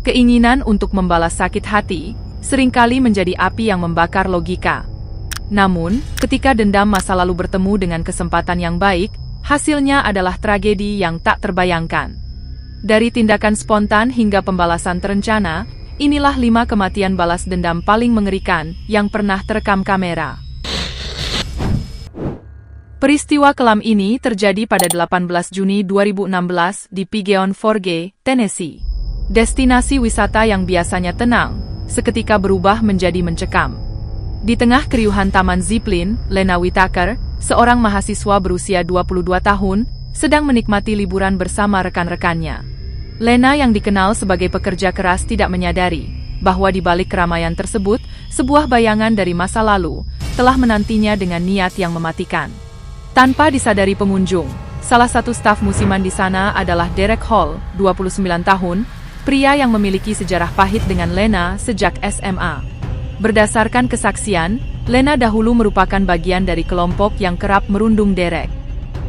Keinginan untuk membalas sakit hati seringkali menjadi api yang membakar logika. Namun, ketika dendam masa lalu bertemu dengan kesempatan yang baik, hasilnya adalah tragedi yang tak terbayangkan. Dari tindakan spontan hingga pembalasan terencana, inilah 5 kematian balas dendam paling mengerikan yang pernah terekam kamera. Peristiwa kelam ini terjadi pada 18 Juni 2016 di Pigeon Forge, Tennessee. Destinasi wisata yang biasanya tenang, seketika berubah menjadi mencekam. Di tengah keriuhan Taman Zipline, Lena Whitaker, seorang mahasiswa berusia 22 tahun, sedang menikmati liburan bersama rekan-rekannya. Lena yang dikenal sebagai pekerja keras tidak menyadari bahwa di balik keramaian tersebut, sebuah bayangan dari masa lalu telah menantinya dengan niat yang mematikan. Tanpa disadari pengunjung, salah satu staf musiman di sana adalah Derek Hall, 29 tahun, pria yang memiliki sejarah pahit dengan Lena sejak SMA. Berdasarkan kesaksian, Lena dahulu merupakan bagian dari kelompok yang kerap merundung Derek.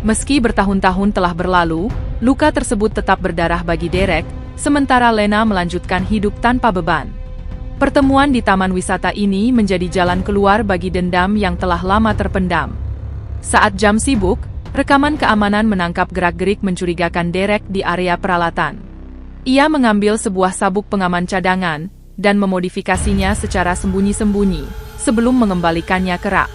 Meski bertahun-tahun telah berlalu, luka tersebut tetap berdarah bagi Derek, sementara Lena melanjutkan hidup tanpa beban. Pertemuan di taman wisata ini menjadi jalan keluar bagi dendam yang telah lama terpendam. Saat jam sibuk, rekaman keamanan menangkap gerak-gerik mencurigakan Derek di area peralatan. Ia mengambil sebuah sabuk pengaman cadangan dan memodifikasinya secara sembunyi-sembunyi sebelum mengembalikannya ke rak.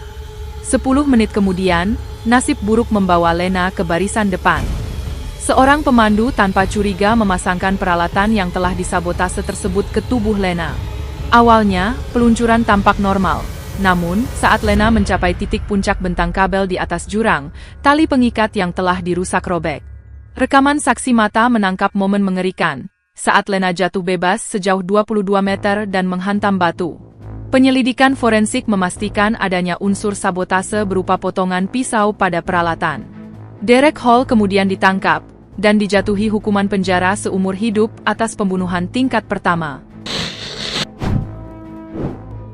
10 menit kemudian, nasib buruk membawa Lena ke barisan depan. Seorang pemandu tanpa curiga memasangkan peralatan yang telah disabotase tersebut ke tubuh Lena. Awalnya, peluncuran tampak normal. Namun, saat Lena mencapai titik puncak bentang kabel di atas jurang, tali pengikat yang telah dirusak robek. Rekaman saksi mata menangkap momen mengerikan, saat Lena jatuh bebas sejauh 22 meter dan menghantam batu. Penyelidikan forensik memastikan adanya unsur sabotase berupa potongan pisau pada peralatan. Derek Hall kemudian ditangkap, dan dijatuhi hukuman penjara seumur hidup atas pembunuhan tingkat pertama.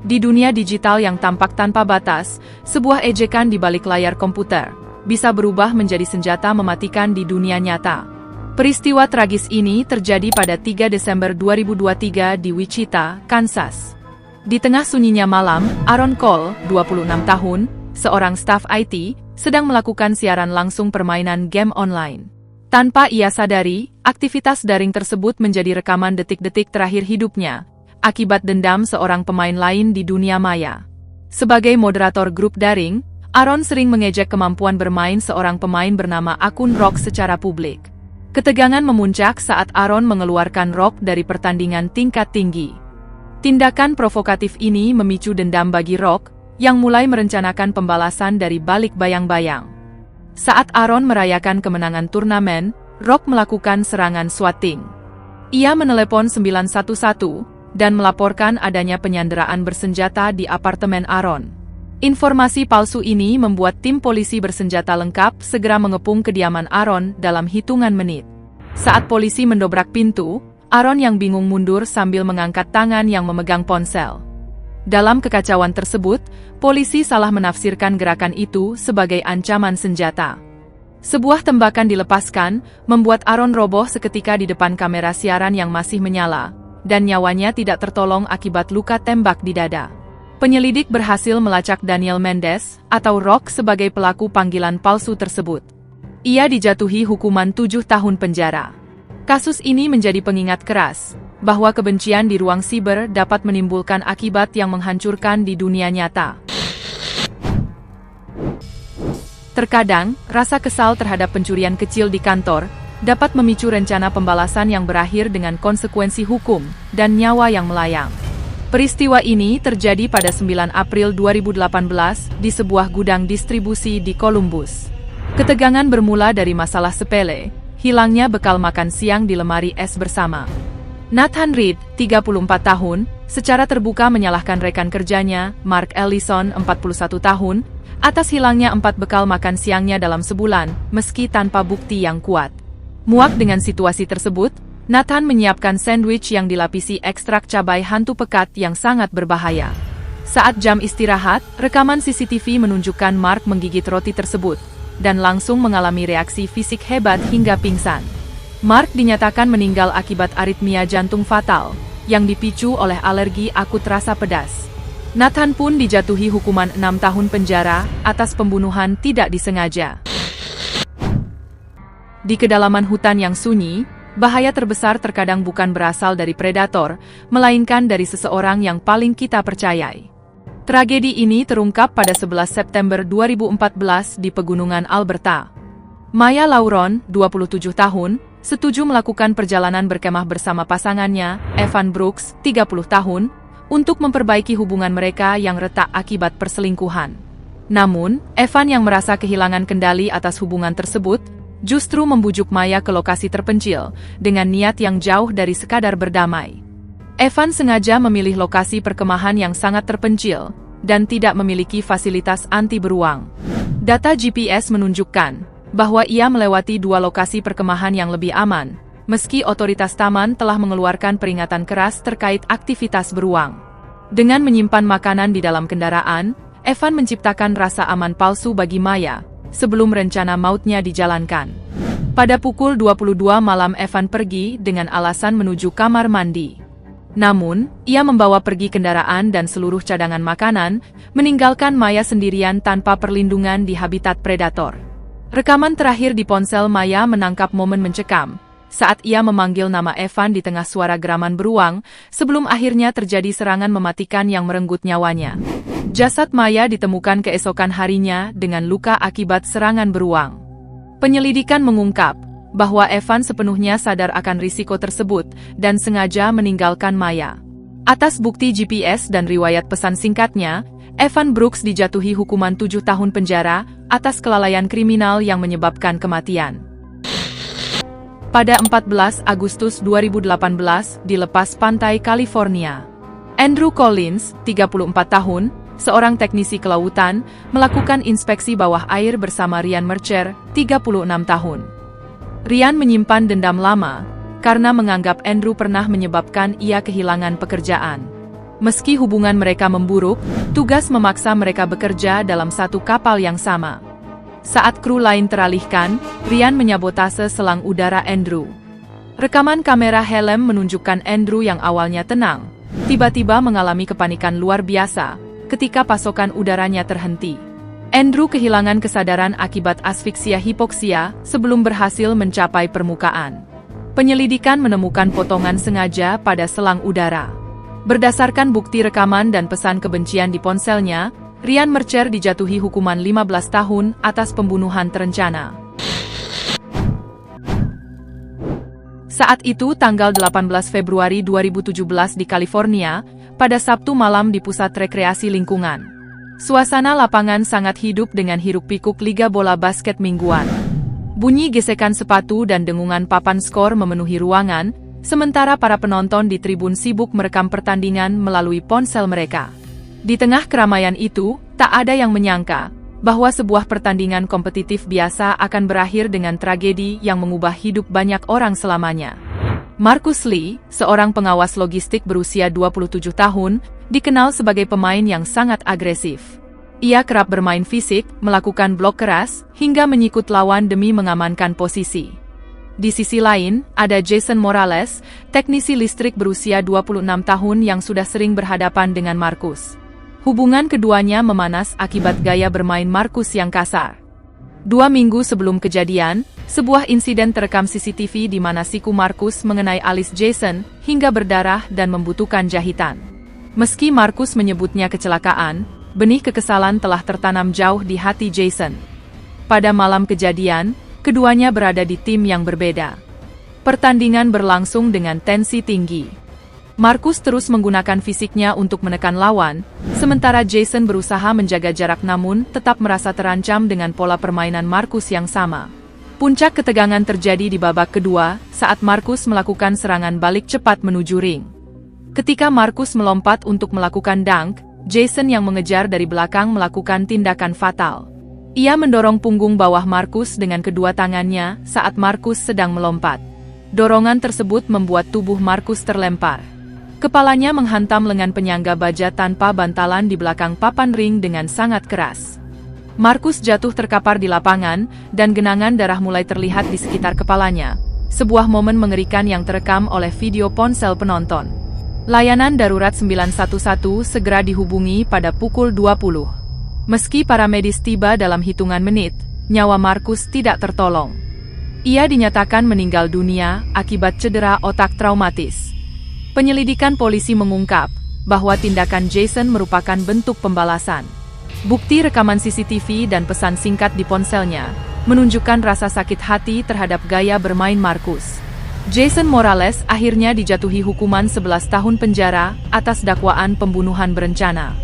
Di dunia digital yang tampak tanpa batas, sebuah ejekan di balik layar komputer bisa berubah menjadi senjata mematikan di dunia nyata. Peristiwa tragis ini terjadi pada 3 Desember 2023 di Wichita, Kansas. Di tengah sunyinya malam, Aaron Cole, 26 tahun, seorang staf IT, sedang melakukan siaran langsung permainan game online. Tanpa ia sadari, aktivitas daring tersebut menjadi rekaman detik-detik terakhir hidupnya, akibat dendam seorang pemain lain di dunia maya. Sebagai moderator grup daring, Aaron sering mengejek kemampuan bermain seorang pemain bernama akun Rock secara publik. Ketegangan memuncak saat Aaron mengeluarkan Rock dari pertandingan tingkat tinggi. Tindakan provokatif ini memicu dendam bagi Rock, yang mulai merencanakan pembalasan dari balik bayang-bayang. Saat Aaron merayakan kemenangan turnamen, Rock melakukan serangan swatting. Ia menelepon 911 dan melaporkan adanya penyanderaan bersenjata di apartemen Aaron. Informasi palsu ini membuat tim polisi bersenjata lengkap segera mengepung kediaman Aaron dalam hitungan menit. Saat polisi mendobrak pintu, Aaron yang bingung mundur sambil mengangkat tangan yang memegang ponsel. Dalam kekacauan tersebut, polisi salah menafsirkan gerakan itu sebagai ancaman senjata. Sebuah tembakan dilepaskan, membuat Aaron roboh seketika di depan kamera siaran yang masih menyala, dan nyawanya tidak tertolong akibat luka tembak di dada. Penyelidik berhasil melacak Daniel Mendes, atau Rock sebagai pelaku panggilan palsu tersebut. Ia dijatuhi hukuman 7 tahun penjara. Kasus ini menjadi pengingat keras, bahwa kebencian di ruang siber dapat menimbulkan akibat yang menghancurkan di dunia nyata. Terkadang, rasa kesal terhadap pencurian kecil di kantor dapat memicu rencana pembalasan yang berakhir dengan konsekuensi hukum dan nyawa yang melayang. Peristiwa ini terjadi pada 9 April 2018 di sebuah gudang distribusi di Columbus. Ketegangan bermula dari masalah sepele, hilangnya bekal makan siang di lemari es bersama. Nathan Reed, 34 tahun, secara terbuka menyalahkan rekan kerjanya, Mark Ellison, 41 tahun, atas hilangnya 4 bekal makan siangnya dalam sebulan, meski tanpa bukti yang kuat. Muak dengan situasi tersebut, Nathan menyiapkan sandwich yang dilapisi ekstrak cabai hantu pekat yang sangat berbahaya. Saat jam istirahat, rekaman CCTV menunjukkan Mark menggigit roti tersebut, dan langsung mengalami reaksi fisik hebat hingga pingsan. Mark dinyatakan meninggal akibat aritmia jantung fatal, yang dipicu oleh alergi akut rasa pedas. Nathan pun dijatuhi hukuman 6 tahun penjara atas pembunuhan tidak disengaja. Di kedalaman hutan yang sunyi, bahaya terbesar terkadang bukan berasal dari predator, melainkan dari seseorang yang paling kita percayai. Tragedi ini terungkap pada 11 September 2014 di Pegunungan Alberta. Maya Lauron, 27 tahun, setuju melakukan perjalanan berkemah bersama pasangannya, Evan Brooks, 30 tahun, untuk memperbaiki hubungan mereka yang retak akibat perselingkuhan. Namun, Evan yang merasa kehilangan kendali atas hubungan tersebut, justru membujuk Maya ke lokasi terpencil, dengan niat yang jauh dari sekadar berdamai. Evan sengaja memilih lokasi perkemahan yang sangat terpencil, dan tidak memiliki fasilitas anti beruang. Data GPS menunjukkan bahwa ia melewati 2 lokasi perkemahan yang lebih aman, meski otoritas taman telah mengeluarkan peringatan keras terkait aktivitas beruang. Dengan menyimpan makanan di dalam kendaraan, Evan menciptakan rasa aman palsu bagi Maya, sebelum rencana mautnya dijalankan. Pada pukul 22 malam Evan pergi dengan alasan menuju kamar mandi. Namun, ia membawa pergi kendaraan dan seluruh cadangan makanan, meninggalkan Maya sendirian tanpa perlindungan di habitat predator. Rekaman terakhir di ponsel Maya menangkap momen mencekam, saat ia memanggil nama Evan di tengah suara geraman beruang, sebelum akhirnya terjadi serangan mematikan yang merenggut nyawanya. Jasad Maya ditemukan keesokan harinya dengan luka akibat serangan beruang. Penyelidikan mengungkap bahwa Evan sepenuhnya sadar akan risiko tersebut dan sengaja meninggalkan Maya. Atas bukti GPS dan riwayat pesan singkatnya, Evan Brooks dijatuhi hukuman 7 tahun penjara atas kelalaian kriminal yang menyebabkan kematian. Pada 14 Agustus 2018 di lepas pantai California, Andrew Collins, 34 tahun, seorang teknisi kelautan, melakukan inspeksi bawah air bersama Ryan Mercer, 36 tahun. Ryan menyimpan dendam lama, karena menganggap Andrew pernah menyebabkan ia kehilangan pekerjaan. Meski hubungan mereka memburuk, tugas memaksa mereka bekerja dalam satu kapal yang sama. Saat kru lain teralihkan, Ryan menyabotase selang udara Andrew. Rekaman kamera helm menunjukkan Andrew yang awalnya tenang, tiba-tiba mengalami kepanikan luar biasa ketika pasokan udaranya terhenti. Andrew kehilangan kesadaran akibat asfiksia hipoksia sebelum berhasil mencapai permukaan. Penyelidikan menemukan potongan sengaja pada selang udara. Berdasarkan bukti rekaman dan pesan kebencian di ponselnya, Ryan Mercer dijatuhi hukuman 15 tahun atas pembunuhan terencana. Saat itu tanggal 18 Februari 2017 di California, pada Sabtu malam di pusat rekreasi lingkungan. Suasana lapangan sangat hidup dengan hiruk-pikuk liga bola basket mingguan. Bunyi gesekan sepatu dan dengungan papan skor memenuhi ruangan, sementara para penonton di tribun sibuk merekam pertandingan melalui ponsel mereka. Di tengah keramaian itu, tak ada yang menyangka bahwa sebuah pertandingan kompetitif biasa akan berakhir dengan tragedi yang mengubah hidup banyak orang selamanya. Marcus Lee, seorang pengawas logistik berusia 27 tahun, dikenal sebagai pemain yang sangat agresif. Ia kerap bermain fisik, melakukan blok keras, hingga menyikut lawan demi mengamankan posisi. Di sisi lain, ada Jason Morales, teknisi listrik berusia 26 tahun yang sudah sering berhadapan dengan Marcus. Hubungan keduanya memanas akibat gaya bermain Marcus yang kasar. 2 minggu sebelum kejadian, sebuah insiden terekam CCTV di mana siku Marcus mengenai alis Jason hingga berdarah dan membutuhkan jahitan. Meski Marcus menyebutnya kecelakaan, benih kekesalan telah tertanam jauh di hati Jason. Pada malam kejadian, keduanya berada di tim yang berbeda. Pertandingan berlangsung dengan tensi tinggi. Marcus terus menggunakan fisiknya untuk menekan lawan, sementara Jason berusaha menjaga jarak namun tetap merasa terancam dengan pola permainan Marcus yang sama. Puncak ketegangan terjadi di babak kedua, saat Marcus melakukan serangan balik cepat menuju ring. Ketika Marcus melompat untuk melakukan dunk, Jason yang mengejar dari belakang melakukan tindakan fatal. Ia mendorong punggung bawah Marcus dengan kedua tangannya saat Marcus sedang melompat. Dorongan tersebut membuat tubuh Marcus terlempar. Kepalanya menghantam lengan penyangga baja tanpa bantalan di belakang papan ring dengan sangat keras. Marcus jatuh terkapar di lapangan, dan genangan darah mulai terlihat di sekitar kepalanya, Sebuah momen mengerikan yang terekam oleh video ponsel penonton. Layanan darurat 911 segera dihubungi pada pukul 20. Meski para medis tiba dalam hitungan menit, nyawa Markus tidak tertolong. Ia dinyatakan meninggal dunia akibat cedera otak traumatis. Penyelidikan polisi mengungkap bahwa tindakan Jason merupakan bentuk pembalasan. Bukti rekaman CCTV dan pesan singkat di ponselnya menunjukkan rasa sakit hati terhadap gaya bermain Markus. Jason Morales akhirnya dijatuhi hukuman 11 tahun penjara atas dakwaan pembunuhan berencana.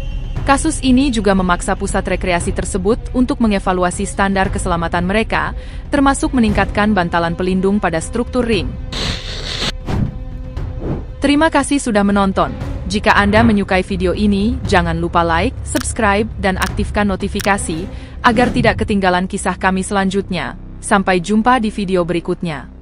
Kasus ini juga memaksa pusat rekreasi tersebut untuk mengevaluasi standar keselamatan mereka, termasuk meningkatkan bantalan pelindung pada struktur ring. Terima kasih sudah menonton. Jika Anda menyukai video ini, jangan lupa like, subscribe, dan aktifkan notifikasi, agar tidak ketinggalan kisah kami selanjutnya. Sampai jumpa di video berikutnya.